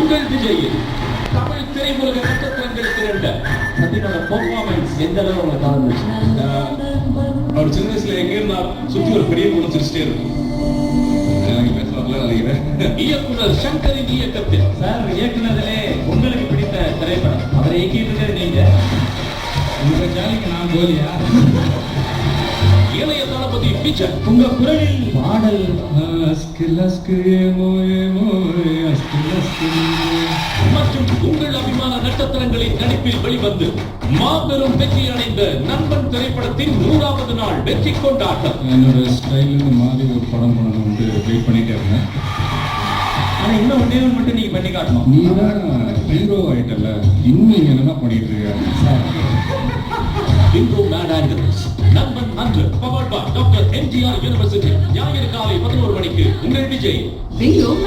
உங்கள் விஜயில் தமிழ் திரையுலக நட்சத்திரங்கள் திரண்ட சத்தினோட பெர்ஃபார்மன்ஸ் எந்த அளவு உங்களை கவர்ந்துச்சு? அவர் சின்ன வயசுல எங்க இருந்தால் சுத்தி ஒரு பெரிய பொண்ணு சிரிச்சிட்டே இருக்கும். இயக்குனர் சங்கரின் இயக்கத்தில் சார் இயக்குனதிலே உங்களுக்கு பிடித்த திரைப்படம் அவரை இயக்கிட்டு நீங்க உங்க ஜாலிக்கு நான் கோலியா? இளைய தளபதி விஜய் உங்க குரலில் பாடல் மற்றும் உங்கள் அபிமான நட்சத்திரங்களின் நடிப்பில் வெளிவந்து மாபெரும் வெற்றி அடைந்த நண்பன் திரைப்படத்தின் 100வது நாள் வெற்றி கொண்டாட்டம். என்னோட ஸ்டைலுக்கு மாறி ஒரு படம் பண்ணணும் வெயிட் பண்ணிட்டே இருந்தேன். ஆனா இன்னும் ஒன்னே ஒன்று மட்டும் நீங்க பண்ணி காட்டணும். நீ தான் ஹீரோ ஆயிட்டல, இன்னும் இங்க என்ன பண்ணிட்டு இருக்க? இன்ட்ரோ மேட் ஆங்கிள்ஸ் நண்பன் 100 powered by doctor MGR university ஞாயிறு காலை 11 மணிக்கு உங்கள் விஜய்.